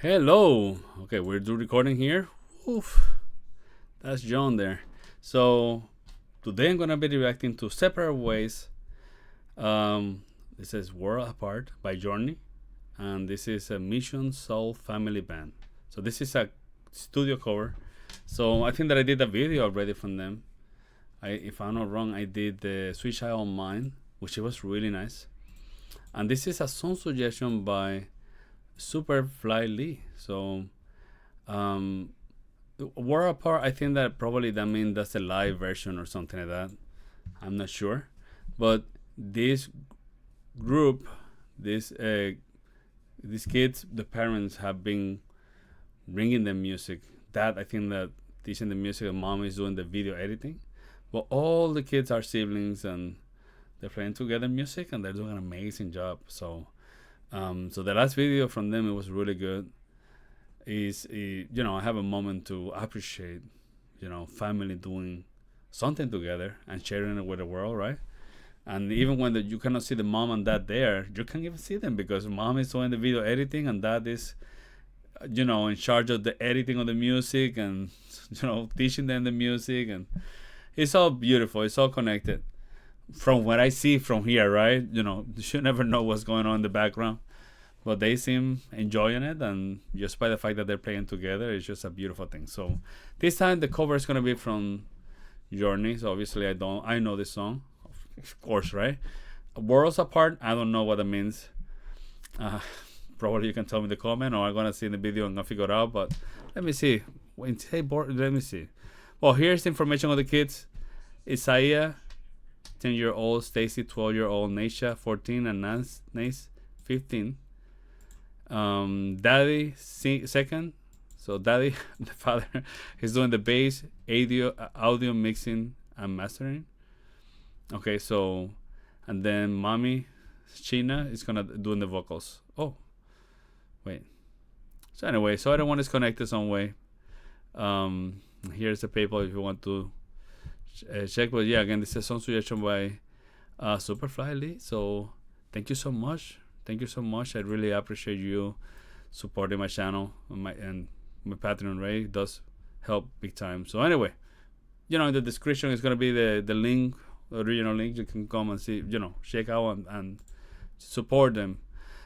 Hello. Okay, we're do recording here. Oof, that's Jone there. So today I'm gonna be reacting to Separate Ways. This is World Apart by Journey, and this is a Mission Soul Family Band. So this is a studio cover. So I think that I did a video already from them. If I'm not wrong, I did the Switch Eye on Mine, which was really nice. And this is a song suggestion by Superfly Lee. So, War Apart, I think that probably that means that's a live version or something like that. I'm not sure. But this group, these kids, the parents have been bringing them music. Dad, I think that teaching the music, and mom is doing the video editing. But all the kids are siblings and they're playing together music and they're doing an amazing job. So the last video from them, it was really good. I have a moment to appreciate, family doing something together and sharing it with the world, right? And even when you cannot see the mom and dad there, you can even see them because mom is doing the video editing and dad is, in charge of the editing of the music and, teaching them the music. And it's all beautiful. It's all connected from what I see from here, right? You should never know what's going on in the background. But they seem enjoying it, and just by the fact that they're playing together, it's just a beautiful thing. So this time the cover is gonna be from Journey. So obviously I know this song, of course, right? Worlds Apart, I don't know what that means. Probably you can tell me in the comment, or I'm gonna see in the video and I'll figure it out. But let me see. Let me see. Well, here's the information on the kids. Isaiah, 10-year-old, Stacy, 12-year-old, Naisha, 14, and Nace, 15. Daddy second, so Daddy the father is doing the bass, audio mixing and mastering. Okay, so and then mommy Sheena is gonna doing the vocals. Oh wait, so anyway, so everyone is connected some way. Here's the PayPal if you want to check. But yeah, again, this is some suggestion by Superfly Lee. So thank you so much. Thank you so much. I really appreciate you supporting my channel and my Patreon, right? It does help big time. So anyway, in the description is gonna be the link, the original link. You can come and see, check out and support them.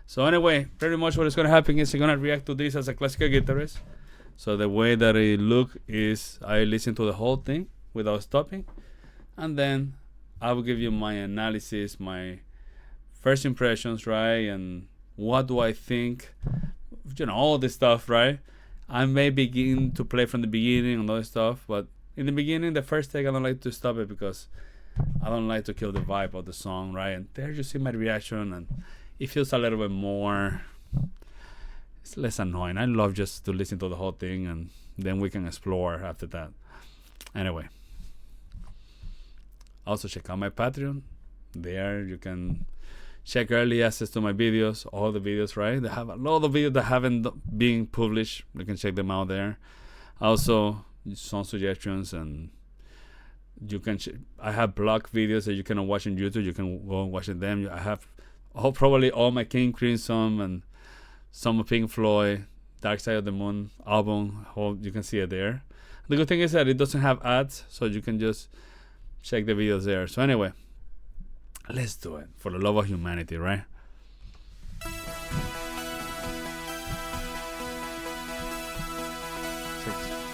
So anyway, pretty much what is gonna happen is I'm gonna react to this as a classical guitarist. So the way that it look is I listen to the whole thing without stopping, and then I will give you my analysis, my first impressions, right? And what do I think? All this stuff, right? I may begin to play from the beginning and all this stuff, but in the beginning, the first take, I don't like to stop it because I don't like to kill the vibe of the song, right? And there you see my reaction, and it feels a little bit more, it's less annoying. I love just to listen to the whole thing, and then we can explore after that. Anyway, also check out my Patreon. There you can check early access to my videos, all the videos, right? They have a lot of videos that haven't been published. You can check them out there. Also, some suggestions, and you can. I have blog videos that you cannot watch on YouTube. You can go and watch them. I have probably all my King Crimson and some of Pink Floyd, Dark Side of the Moon album. You can see it there. The good thing is that it doesn't have ads, so you can just check the videos there. So anyway, let's do it for the love of humanity, right?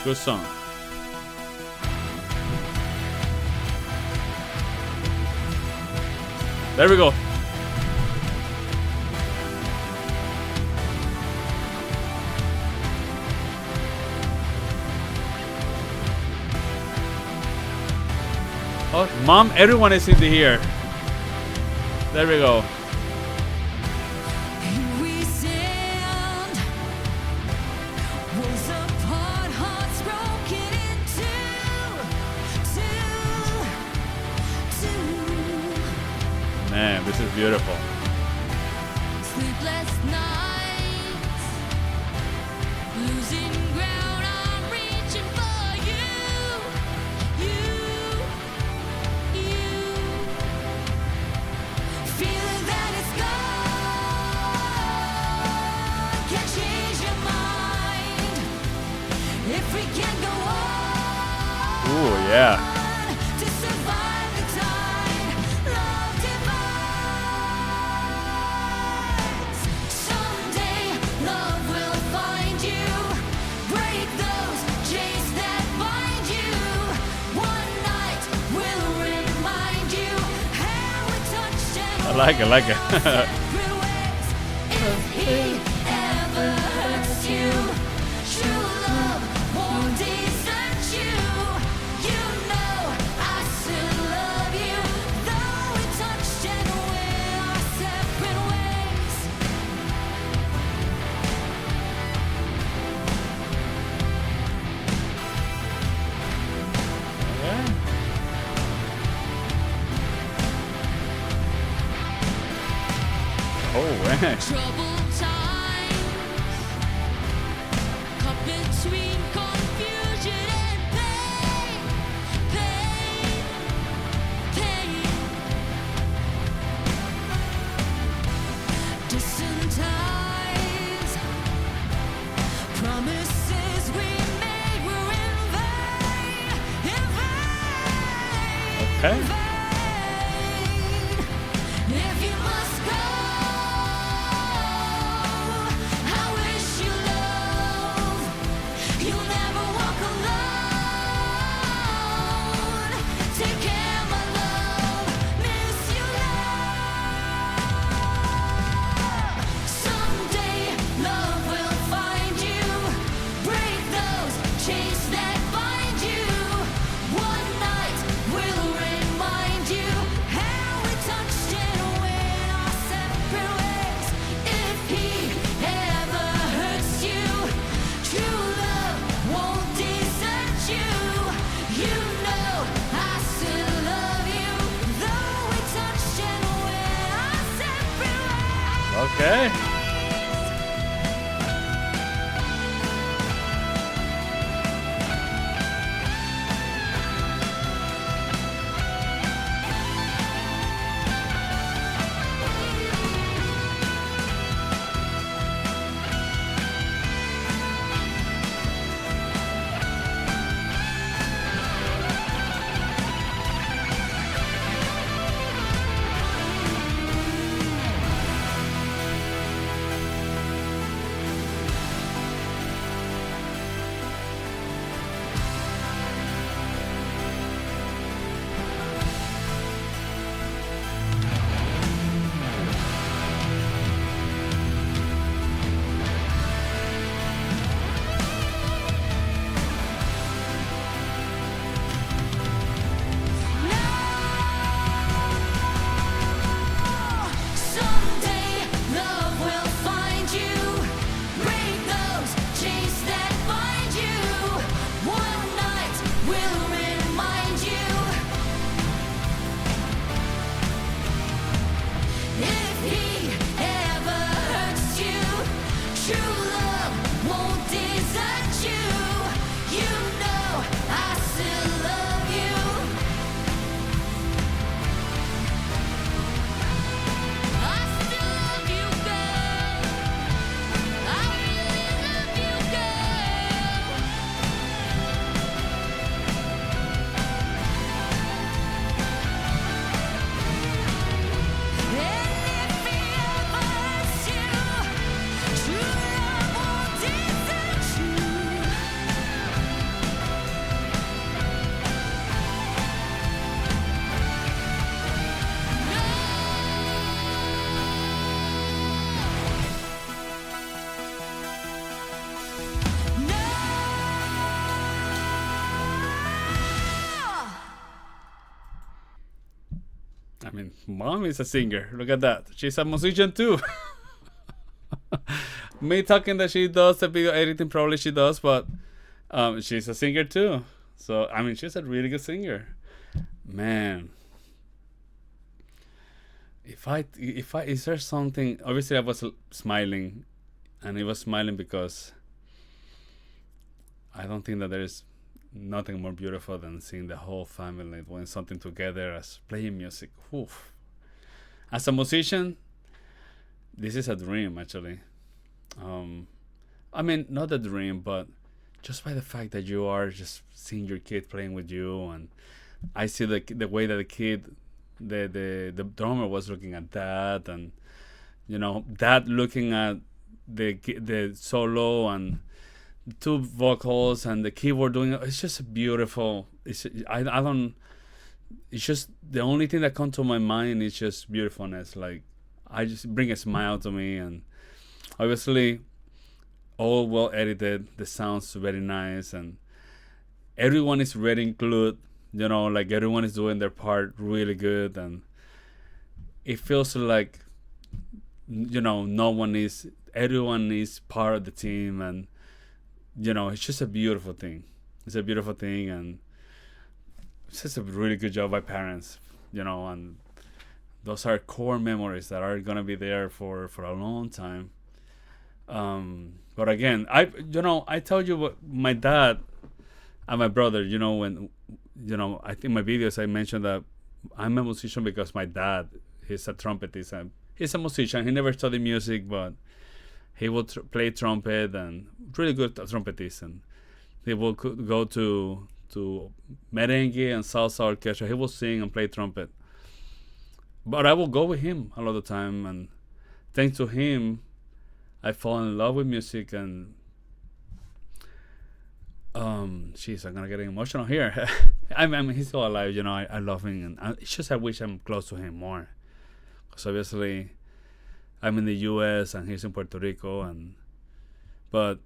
Good song. There we go. Oh, mom, everyone is in here. There we go. We stand, worlds apart, hearts broken in two. Man, this is beautiful. Sleepless nights, losing ground, I'm reaching for you. Feeling that it's gone, can't change your mind. Yeah. To survive the tide, love divides. Someday love will find you, break those chains that bind you. One night will remind you how we touched and I like it. separate ways. If he ever hurts you, true love won't desert you. You know I still love you, though we touched and went our separate ways. Yeah. Oh, man. Troubled times, caught between confusion and pain, pain, pain. Distant ties, promises we made were in vain, in vain. Okay. If you must go, I wish you love. You'll never walk alone. Take care, my love. Miss you, love. Someday love will find you, break those chains that bind you. One night will remind you how we touched and went our separate ways. If he ever hurts you, true love won't desert you. You know I still love you, though we touched and went our separate ways. Okay. Someday love will find you, break those chains that bind you. One night will remind you. If he ever hurts you, true love won't desert you. You know I still love you. I still love you, girl. I really love you, girl. And if he ever hurts you, true love won't desert you. I mean, mom is a singer. Look at that. She's a musician too. Me talking that she does the video editing, probably she does, but she's a singer too. So I mean, she's a really good singer. Man, if I is there something? Obviously, I was smiling, and I was smiling because I don't think that there is nothing more beautiful than seeing the whole family doing something together as playing music. Oof. As a musician, this is a dream actually. I mean, not a dream, but just by the fact that you are just seeing your kid playing with you, and I see the way that the kid, the drummer was looking at that, and that looking at the solo and two vocals and the keyboard doing it. It's just beautiful. I don't. It's just the only thing that comes to my mind is just beautifulness. Like, I just bring a smile to me, and obviously all well edited. The sounds very nice, and everyone is very included. Like everyone is doing their part really good, and it feels like everyone is part of the team, and it's just a beautiful thing. It's a beautiful thing, and it's just a really good job by parents, and those are core memories that are gonna be there for a long time. But again, I told you what my dad and my brother, when I think my videos I mentioned that I'm a musician because my dad, he's a trumpetist, and he's a musician. He never studied music, but he will play trumpet, and really good trumpetist, and he will go to merengue and salsa orchestra. He will sing and play trumpet. But I will go with him a lot of the time, and thanks to him, I fall in love with music. And I'm gonna get emotional here. I mean, he's still alive, I love him, and it's just I wish I'm close to him more, because obviously I'm in the U.S. and he's in Puerto Rico, but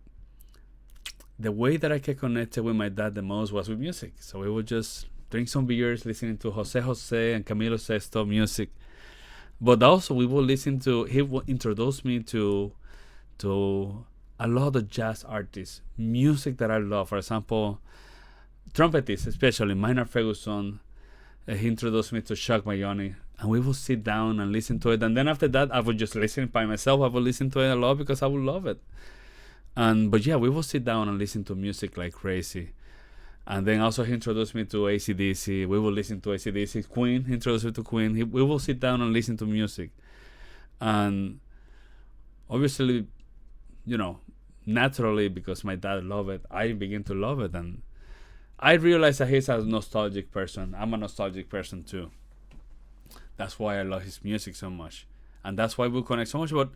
the way that I get connected with my dad the most was with music. So we would just drink some beers, listening to Jose and Camilo Sesto music. But also he will introduce me to a lot of jazz artists, music that I love. For example, trumpetists, especially Maynard Ferguson. He introduced me to Chuck Mayoni, and we will sit down and listen to it. And then after that, I would just listen by myself. I would listen to it a lot because I would love it. But yeah, we will sit down and listen to music like crazy. And then also he introduced me to AC/DC. We will listen to AC/DC. Queen, he introduced me to Queen. We will sit down and listen to music. And obviously, naturally, because my dad loved it, I begin to love it. And I realized that he's a nostalgic person. I'm a nostalgic person too. That's why I love his music so much. And that's why we connect so much. But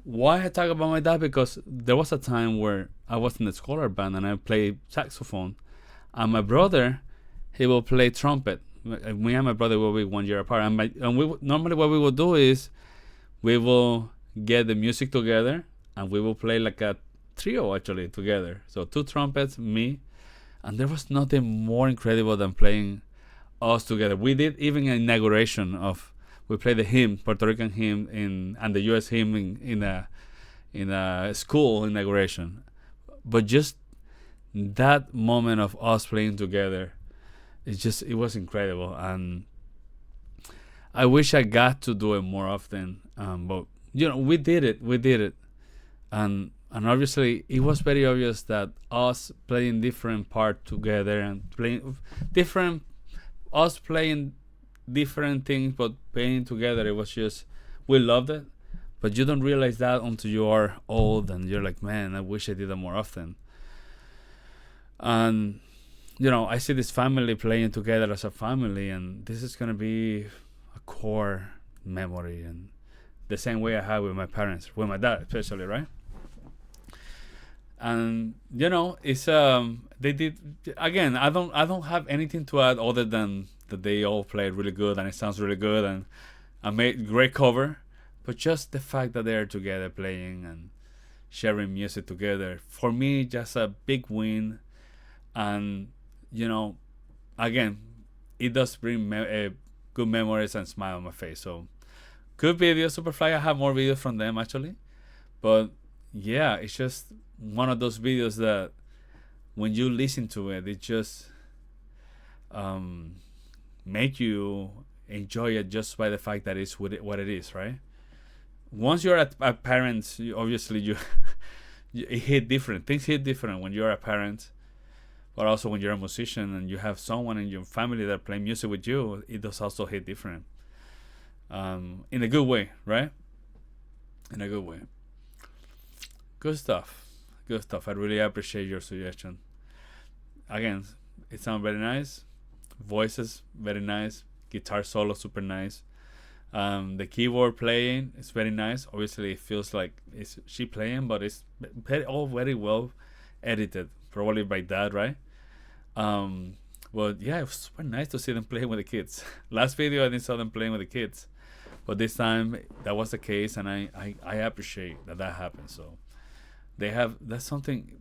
why I talk about my dad? Because there was a time where I was in the scholar band and I played saxophone. And my brother, he will play trumpet. Me and my brother will be 1 year apart. Normally what we will do is we will get the music together and we will play like a trio actually together. So 2 trumpets, me. And there was nothing more incredible than playing us together. We did even an inauguration we played the hymn, Puerto Rican hymn, and the U.S. hymn in a school inauguration. But just that moment of us playing together, it was incredible. And I wish I got to do it more often. But we did it, and obviously it was very obvious that us playing different part together and playing different things but playing together, it was just, we loved it. But you don't realize that until you are old and you're like, man, I wish I did that more often. And I see this family playing together as a family, and this is gonna be a core memory, and the same way I had with my parents, with my dad especially, right? And it's they did, again, I don't have anything to add other than that they all played really good and it sounds really good, and I made great cover. But just the fact that they're together playing and sharing music together, for me, just a big win. And again, it does bring good memories and smile on my face. So good video, Superfly. I have more videos from them actually, but yeah, it's just one of those videos that when you listen to it, it just make you enjoy it just by the fact that it's what it is, right? Once you're a parent, obviously it hit different. Things hit different when you're a parent, but also when you're a musician and you have someone in your family that play music with you, it does also hit different. In a good way, right? In a good way. Good stuff. Good stuff. I really appreciate your suggestion. Again, it sounds very nice. Voices very nice. Guitar solo super nice. The keyboard playing is very nice. Obviously, it feels like it's she playing, but it's all very well edited. Probably by Dad, right? But yeah, it was super nice to see them playing with the kids. Last video, I didn't saw them playing with the kids, but this time that was the case, and I appreciate that happened. So that's something,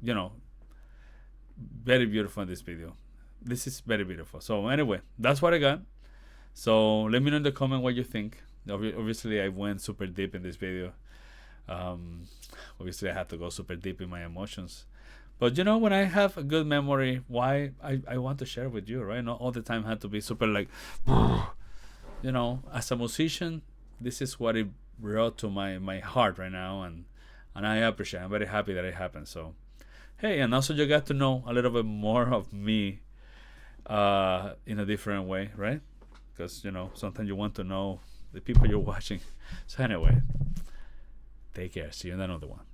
very beautiful in this video. This is very beautiful. So anyway, that's what I got. So let me know in the comment what you think. Obviously, I went super deep in this video. Obviously, I had to go super deep in my emotions. But when I have a good memory, why I want to share with you, right? Not all the time had to be super like, as a musician, this is what it brought to my heart right now, and I appreciate it. I'm very happy that it happened. So, hey, and also you got to know a little bit more of me in a different way, right? Because, sometimes you want to know the people you're watching. So anyway, take care. See you in another one.